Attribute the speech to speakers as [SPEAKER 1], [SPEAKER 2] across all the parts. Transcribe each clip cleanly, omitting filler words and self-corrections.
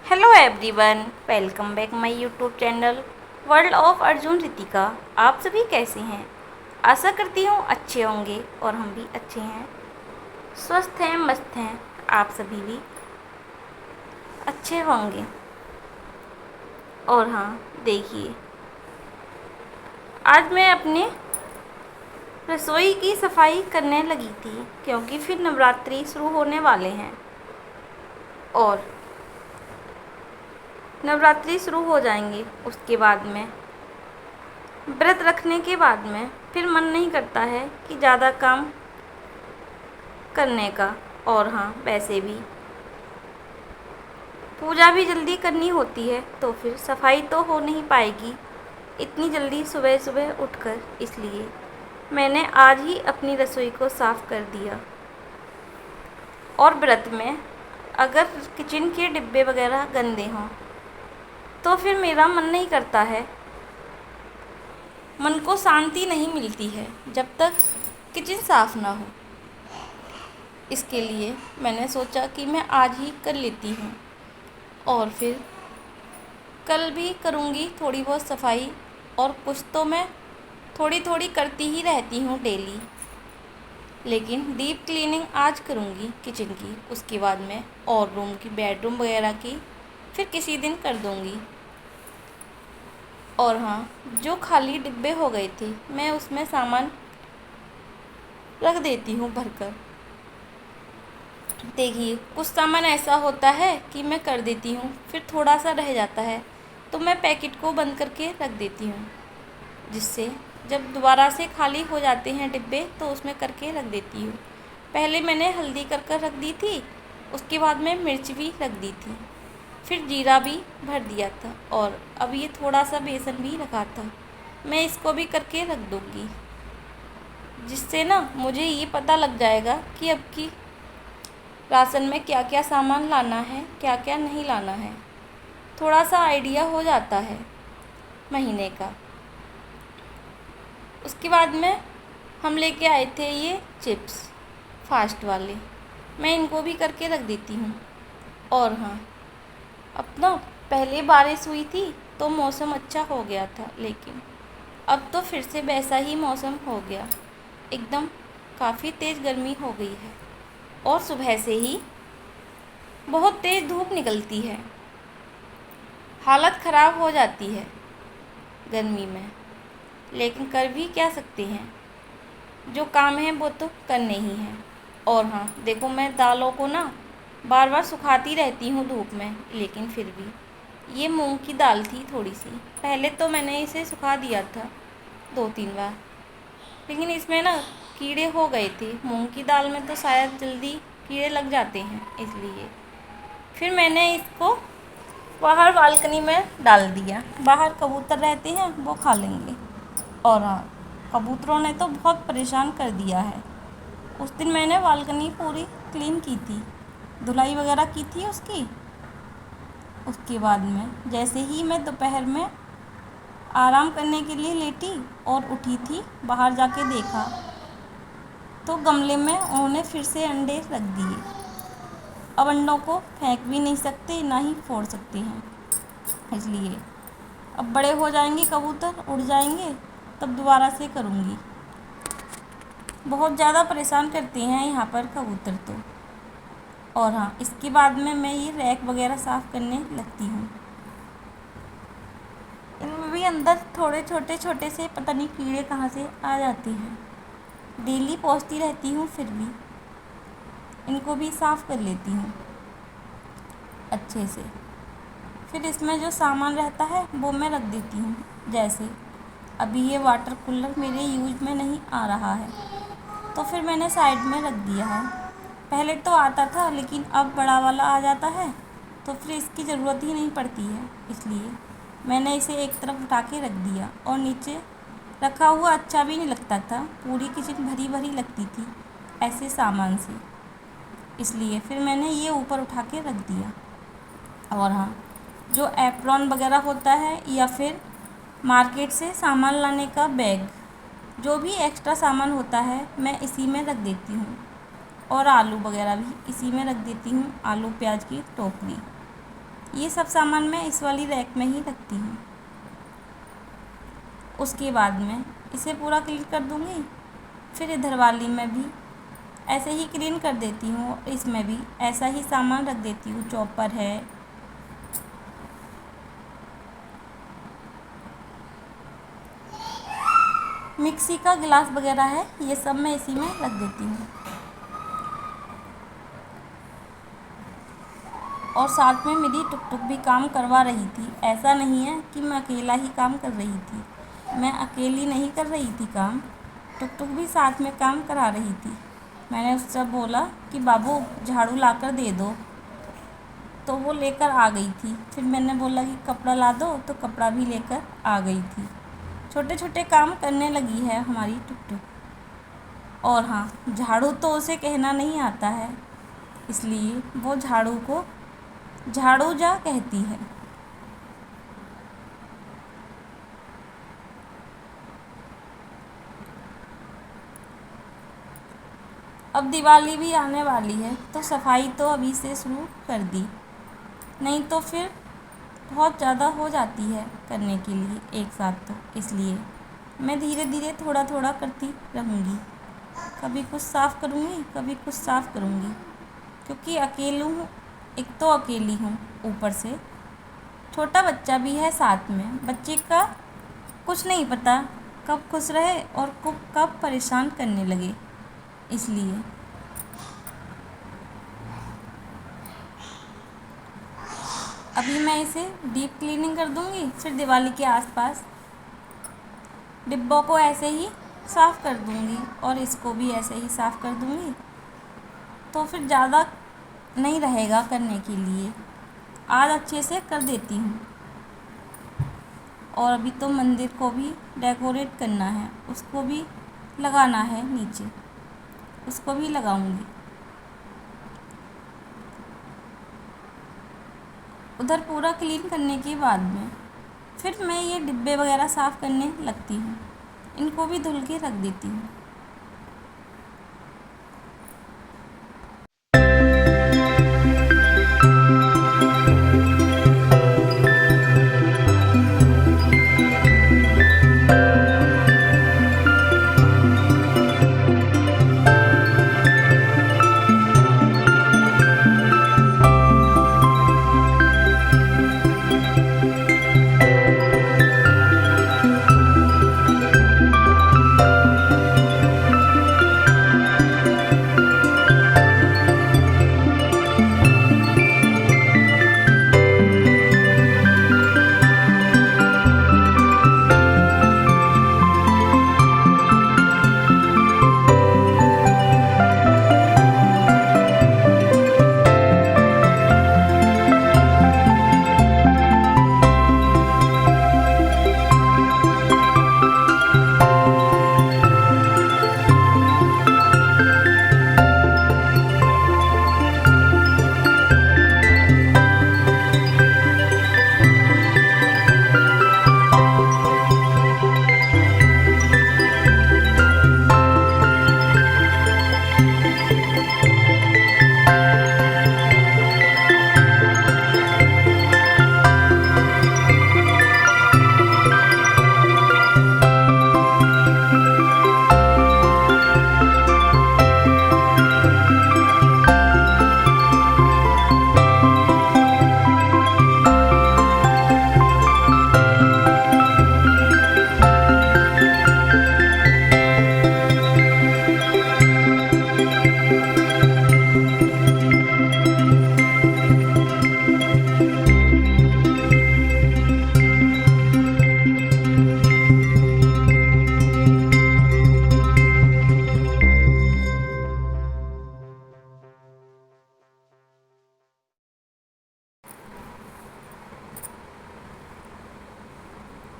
[SPEAKER 1] Hello everyone, welcome back my YouTube channel world of Arjun Ritika. आप सभी कैसे हैं? आशा करती हूँ अच्छे होंगे और हम भी अच्छे हैं, स्वस्थ हैं, मस्त हैं। आप सभी भी अच्छे होंगे। और हाँ, देखिए, आज मैं अपने रसोई की सफाई करने लगी थी क्योंकि फिर नवरात्रि शुरू होने वाले हैं और नवरात्रि शुरू हो जाएंगे। उसके बाद में व्रत रखने के बाद में फिर मन नहीं करता है कि ज़्यादा काम करने का। और हाँ, वैसे भी पूजा भी जल्दी करनी होती है तो फिर सफाई तो हो नहीं पाएगी इतनी जल्दी सुबह सुबह उठकर। इसलिए मैंने आज ही अपनी रसोई को साफ़ कर दिया। और व्रत में अगर किचन के डिब्बे वगैरह गंदे हों तो फिर मेरा मन नहीं करता है, मन को शांति नहीं मिलती है जब तक किचन साफ़ ना हो। इसके लिए मैंने सोचा कि मैं आज ही कर लेती हूँ और फिर कल भी करूँगी थोड़ी बहुत सफाई। और कुछ तो मैं थोड़ी थोड़ी करती ही रहती हूँ डेली, लेकिन डीप क्लीनिंग आज करूँगी किचन की। उसके बाद में और रूम की, बेडरूम वगैरह की फिर किसी दिन कर दूँगी। और हाँ, जो खाली डिब्बे हो गए थे मैं उसमें सामान रख देती हूँ भरकर। देखिए, कुछ सामान ऐसा होता है कि मैं कर देती हूँ, फिर थोड़ा सा रह जाता है तो मैं पैकेट को बंद करके रख देती हूँ, जिससे जब दोबारा से खाली हो जाते हैं डिब्बे तो उसमें करके रख देती हूँ। पहले मैंने हल्दी कर रख दी थी, उसके बाद में मिर्च भी रख दी थी, फिर जीरा भी भर दिया था और अब ये थोड़ा सा बेसन भी रखा था। मैं इसको भी करके रख दूँगी, जिससे ना मुझे ये पता लग जाएगा कि अब की राशन में क्या क्या सामान लाना है, क्या क्या नहीं लाना है। थोड़ा सा आइडिया हो जाता है महीने का। उसके बाद में हम लेके आए थे ये चिप्स फास्ट वाले, मैं इनको भी करके रख देती हूँ। और हाँ, अपना पहले बारिश हुई थी तो मौसम अच्छा हो गया था, लेकिन अब तो फिर से वैसा ही मौसम हो गया। एकदम काफ़ी तेज़ गर्मी हो गई है और सुबह से ही बहुत तेज़ धूप निकलती है। हालत ख़राब हो जाती है गर्मी में, लेकिन कर भी क्या सकते हैं, जो काम है वो तो करने ही हैं। और हाँ, देखो, मैं दालों को ना बार बार सुखाती रहती हूँ धूप में, लेकिन फिर भी ये मूंग की दाल थी थोड़ी सी, पहले तो मैंने इसे सुखा दिया था 2-3 बार, लेकिन इसमें ना कीड़े हो गए थे। मूंग की दाल में तो शायद जल्दी कीड़े लग जाते हैं, इसलिए फिर मैंने इसको बाहर बालकनी में डाल दिया। बाहर कबूतर रहते हैं, वो खा लेंगे। और हाँ, कबूतरों ने तो बहुत परेशान कर दिया है। उस दिन मैंने बालकनी पूरी क्लीन की थी, धुलाई वगैरह की थी उसकी। उसके बाद में जैसे ही मैं दोपहर में आराम करने के लिए लेटी और उठी थी, बाहर जाके देखा तो गमले में उन्होंने फिर से अंडे रख दिए। अब अंडों को फेंक भी नहीं सकते, ना ही फोड़ सकते हैं, इसलिए अब बड़े हो जाएंगे कबूतर, उड़ जाएंगे, तब दोबारा से करूँगी। बहुत ज़्यादा परेशान करते हैं यहाँ पर कबूतर तो। और हाँ, इसके बाद में मैं ये रैक वगैरह साफ़ करने लगती हूँ। इनमें भी अंदर थोड़े छोटे छोटे से पता नहीं कीड़े कहाँ से आ जाते हैं। डेली पोंछती रहती हूँ, फिर भी इनको भी साफ़ कर लेती हूँ अच्छे से। फिर इसमें जो सामान रहता है वो मैं रख देती हूँ। जैसे अभी ये वाटर कूलर मेरे यूज में नहीं आ रहा है तो फिर मैंने साइड में रख दिया है। पहले तो आता था, लेकिन अब बड़ा वाला आ जाता है तो फिर इसकी ज़रूरत ही नहीं पड़ती है, इसलिए मैंने इसे एक तरफ उठा के रख दिया। और नीचे रखा हुआ अच्छा भी नहीं लगता था, पूरी किचन भरी भरी लगती थी ऐसे सामान से, इसलिए फिर मैंने ये ऊपर उठा के रख दिया। और हाँ, जो एप्रॉन वगैरह होता है या फिर मार्केट से सामान लाने का बैग, जो भी एक्स्ट्रा सामान होता है मैं इसी में रख देती हूँ। और आलू वगैरह भी इसी में रख देती हूँ, आलू प्याज की टोकरी। ये सब सामान मैं इस वाली रैक में ही रखती हूँ। उसके बाद में इसे पूरा क्लीन कर दूँगी। फिर इधर वाली में भी ऐसे ही क्लीन कर देती हूँ। इसमें भी ऐसा ही सामान रख देती हूँ। चॉपर है, मिक्सी का गिलास वगैरह है, ये सब मैं इसी में रख देती हूँ। और साथ में मेरी टुक भी काम करवा रही थी। ऐसा नहीं है कि मैं अकेला ही काम कर रही थी, मैं अकेली नहीं कर रही थी काम, टुक भी साथ में काम करा रही थी। मैंने उससे बोला कि बाबू झाड़ू लाकर दे दो, तो वो लेकर आ गई थी। फिर मैंने बोला कि कपड़ा ला दो, तो कपड़ा भी लेकर आ गई थी। छोटे छोटे काम करने लगी है हमारी टुक। और हाँ, झाड़ू तो उसे कहना नहीं आता है, इसलिए वो झाड़ू को झाड़ू जा कहती है। अब दिवाली भी आने वाली है, तो सफाई तो अभी से शुरू कर दी, नहीं तो फिर बहुत ज़्यादा हो जाती है करने के लिए एक साथ। तो इसलिए मैं धीरे धीरे थोड़ा थोड़ा करती रहूँगी। कभी कुछ साफ़ करूँगी, कभी कुछ साफ़ करूँगी, क्योंकि अकेली हूँ। एक तो अकेली हूँ, ऊपर से छोटा बच्चा भी है साथ में। बच्चे का कुछ नहीं पता कब खुश रहे और कब परेशान करने लगे, इसलिए अभी मैं इसे डीप क्लीनिंग कर दूँगी। फिर दिवाली के आसपास डिब्बों को ऐसे ही साफ़ कर दूँगी और इसको भी ऐसे ही साफ़ कर दूँगी, तो फिर ज़्यादा नहीं रहेगा करने के लिए। आज अच्छे से कर देती हूँ। और अभी तो मंदिर को भी डेकोरेट करना है, उसको भी लगाना है नीचे, उसको भी लगाऊंगी। उधर पूरा क्लीन करने के बाद में फिर मैं ये डिब्बे वगैरह साफ़ करने लगती हूँ। इनको भी धुल के रख देती हूँ।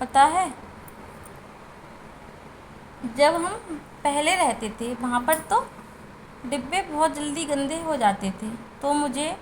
[SPEAKER 1] पता है, जब हम पहले रहते थे वहाँ पर तो डिब्बे बहुत जल्दी गंदे हो जाते थे, तो मुझे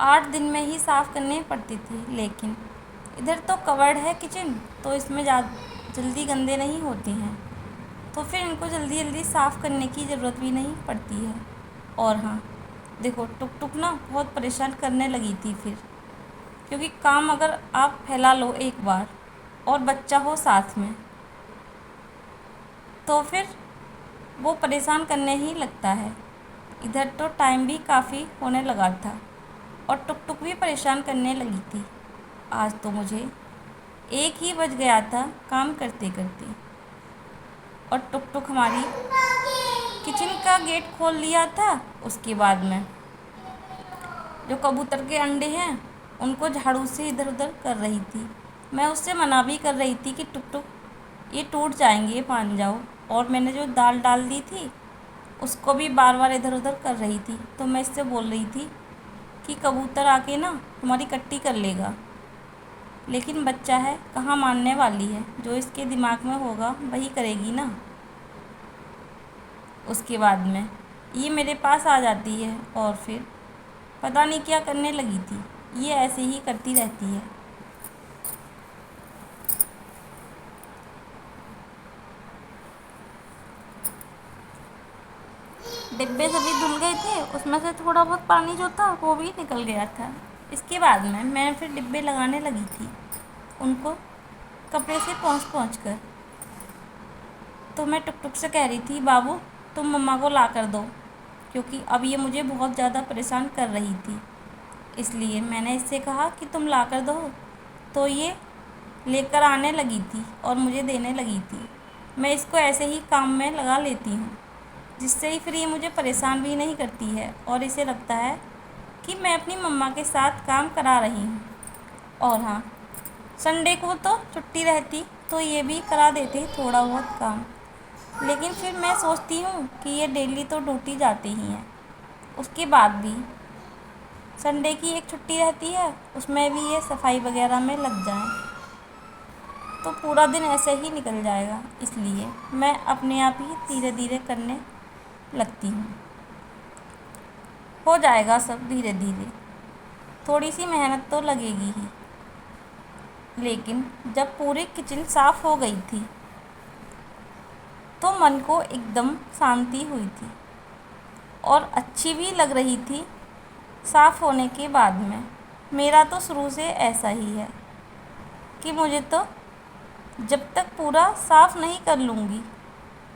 [SPEAKER 1] 8 दिन में ही साफ़ करने पड़ते थे। लेकिन इधर तो कवर्ड है किचन, तो इसमें जल्दी गंदे नहीं होते हैं, तो फिर इनको जल्दी जल्दी साफ़ करने की ज़रूरत भी नहीं पड़ती है। और हाँ देखो, टुक ना बहुत परेशान करने लगी थी। फिर क्योंकि काम अगर आप फैला लो एक बार और बच्चा हो साथ में, तो फिर वो परेशान करने ही लगता है। इधर तो टाइम भी काफ़ी होने लगा था और टुक टुक भी परेशान करने लगी थी। आज तो मुझे 1 ही बज गया था काम करते करते, और टुक टुक हमारी किचन का गेट खोल लिया था। उसके बाद में जो कबूतर के अंडे हैं उनको झाड़ू से इधर उधर कर रही थी। मैं उससे मना भी कर रही थी कि टुक टुक ये टूट जाएंगे, मान जाओ। और मैंने जो दाल डाल दी थी उसको भी बार बार इधर उधर कर रही थी। तो मैं इससे बोल रही थी कि कबूतर आके ना तुम्हारी कट्टी कर लेगा, लेकिन बच्चा है, कहाँ मानने वाली है। जो इसके दिमाग में होगा वही करेगी ना। उसके बाद में ये मेरे पास आ जाती है और फिर पता नहीं क्या करने लगी थी। ये ऐसे ही करती रहती है। डिब्बे सभी धुल गए थे, उसमें से थोड़ा बहुत पानी जो था वो भी निकल गया था। इसके बाद में मैं फिर डिब्बे लगाने लगी थी उनको कपड़े से पोंछ कर। तो मैं टुक टुक से कह रही थी, बाबू तुम मम्मा को ला कर दो, क्योंकि अब ये मुझे बहुत ज़्यादा परेशान कर रही थी। इसलिए मैंने इससे कहा कि तुम ला कर दो, तो ये लेकर आने लगी थी और मुझे देने लगी थी। मैं इसको ऐसे ही काम में लगा लेती हूँ, जिससे ही फिर ये मुझे परेशान भी नहीं करती है और इसे लगता है कि मैं अपनी मम्मा के साथ काम करा रही हूँ। और हाँ, संडे को तो छुट्टी रहती तो ये भी करा देते थोड़ा बहुत काम, लेकिन फिर मैं सोचती हूँ कि ये डेली तो ड्यूटी जाते ही हैं, उसके बाद भी संडे की एक छुट्टी रहती है, उसमें भी ये सफाई वगैरह में लग जाएं तो पूरा दिन ऐसे ही निकल जाएगा। इसलिए मैं अपने आप ही धीरे धीरे करने लगती हूँ। हो जाएगा सब धीरे धीरे, थोड़ी सी मेहनत तो लगेगी ही। लेकिन जब पूरी किचन साफ़ हो गई थी तो मन को एकदम शांति हुई थी और अच्छी भी लग रही थी साफ़ होने के बाद में। मेरा तो शुरू से ऐसा ही है कि मुझे तो जब तक पूरा साफ़ नहीं कर लूँगी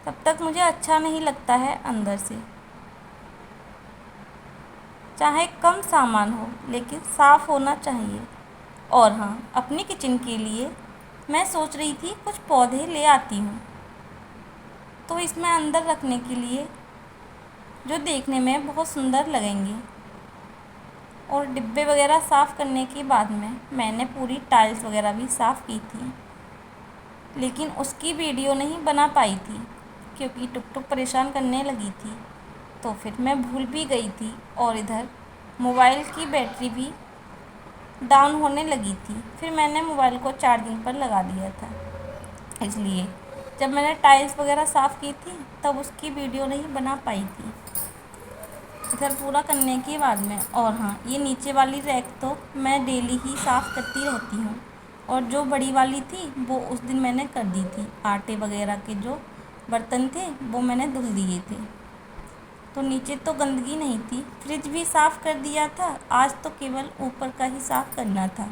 [SPEAKER 1] तब तक मुझे अच्छा नहीं लगता है अंदर से। चाहे कम सामान हो लेकिन साफ़ होना चाहिए। और हाँ, अपनी किचन के लिए मैं सोच रही थी कुछ पौधे ले आती हूँ, तो इसमें अंदर रखने के लिए जो देखने में बहुत सुंदर लगेंगे। और डिब्बे वगैरह साफ़ करने के बाद में मैंने पूरी टाइल्स वगैरह भी साफ़ की थी, लेकिन उसकी वीडियो नहीं बना पाई थी क्योंकि टुक टुक परेशान करने लगी थी। तो फिर मैं भूल भी गई थी और इधर मोबाइल की बैटरी भी डाउन होने लगी थी। फिर मैंने मोबाइल को चार्जिंग पर लगा दिया था, इसलिए जब मैंने टाइल्स वगैरह साफ़ की थी तब उसकी वीडियो नहीं बना पाई थी। इधर पूरा करने के बाद में, और हाँ, ये नीचे वाली रैक तो मैं डेली ही साफ़ करती रहती हूँ, और जो बड़ी वाली थी वो उस दिन मैंने कर दी थी। आटे वगैरह के जो बर्तन थे वो मैंने धुल दिए थे, तो नीचे तो गंदगी नहीं थी। फ्रिज भी साफ़ कर दिया था, आज तो केवल ऊपर का ही साफ़ करना था।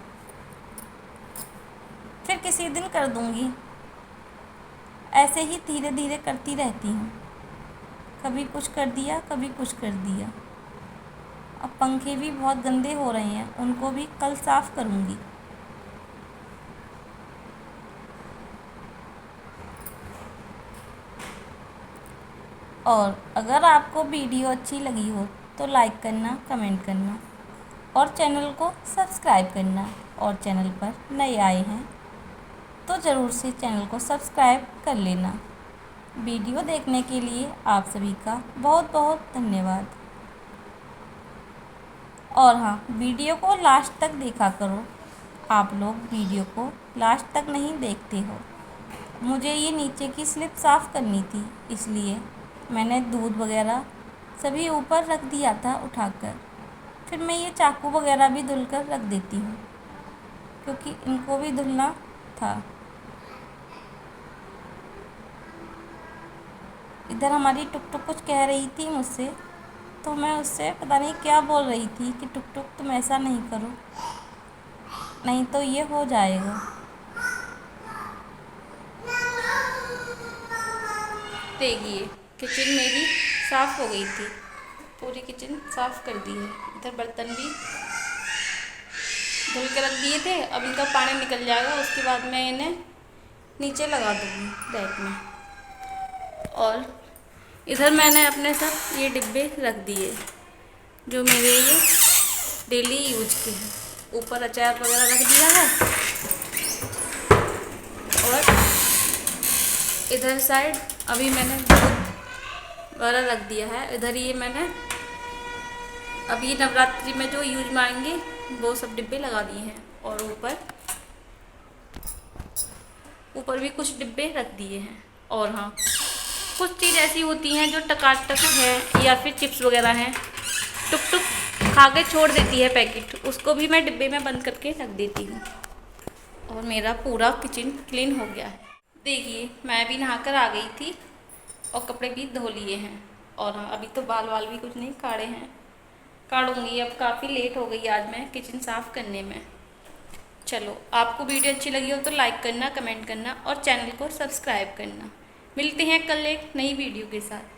[SPEAKER 1] फिर किसी दिन कर दूँगी। ऐसे ही धीरे धीरे करती रहती हूँ, कभी कुछ कर दिया कभी कुछ कर दिया। अब पंखे भी बहुत गंदे हो रहे हैं, उनको भी कल साफ़ करूँगी। और अगर आपको वीडियो अच्छी लगी हो तो लाइक करना, कमेंट करना और चैनल को सब्सक्राइब करना। और चैनल पर नए आए हैं तो ज़रूर से चैनल को सब्सक्राइब कर लेना। वीडियो देखने के लिए आप सभी का बहुत बहुत धन्यवाद। और हाँ, वीडियो को लास्ट तक देखा करो। आप लोग वीडियो को लास्ट तक नहीं देखते हो। मुझे ये नीचे की स्लिप साफ़ करनी थी, इसलिए मैंने दूध वगैरह सभी ऊपर रख दिया था उठाकर। फिर मैं ये चाकू वगैरह भी धुल कर रख देती हूँ, क्योंकि इनको भी धुलना था। इधर हमारी टुक टुक कुछ कह रही थी मुझसे, तो मैं उससे पता नहीं क्या बोल रही थी कि टुक टुक तुम ऐसा नहीं करो। नहीं तो ये हो जाएगा। देखिए किचन मेरी साफ़ हो गई थी, पूरी किचन साफ़ कर दी है। इधर बर्तन भी धुल के रख दिए थे, अब इनका पानी निकल जाएगा, उसके बाद मैं इन्हें नीचे लगा दूँगी रैक में। और इधर मैंने अपने सब ये डिब्बे रख दिए जो मेरे ये डेली यूज के हैं। ऊपर अचार वगैरह रख दिया है और इधर साइड अभी मैंने दूध वगैरह रख दिया है। इधर ये मैंने अभी नवरात्रि में जो यूज में आएंगे वो सब डिब्बे लगा दिए हैं। और ऊपर भी कुछ डिब्बे रख दिए हैं। और हाँ, कुछ चीज़ ऐसी होती हैं जो टकाटक है या फिर चिप्स वगैरह हैं, टुक टुक खा के छोड़ देती है पैकेट, उसको भी मैं डिब्बे में बंद करके रख देती हूँ। और मेरा पूरा किचन क्लीन हो गया है। देखिए मैं भी नहा कर आ गई थी और कपड़े भी धो लिए हैं। और हाँ, अभी तो बाल भी कुछ नहीं काढ़े हैं, काढ़ूंगी। अब काफ़ी लेट हो गई आज मैं किचन साफ़ करने में। चलो, आपको वीडियो अच्छी लगी हो तो लाइक करना, कमेंट करना और चैनल को सब्सक्राइब करना। मिलते हैं कल एक नई वीडियो के साथ।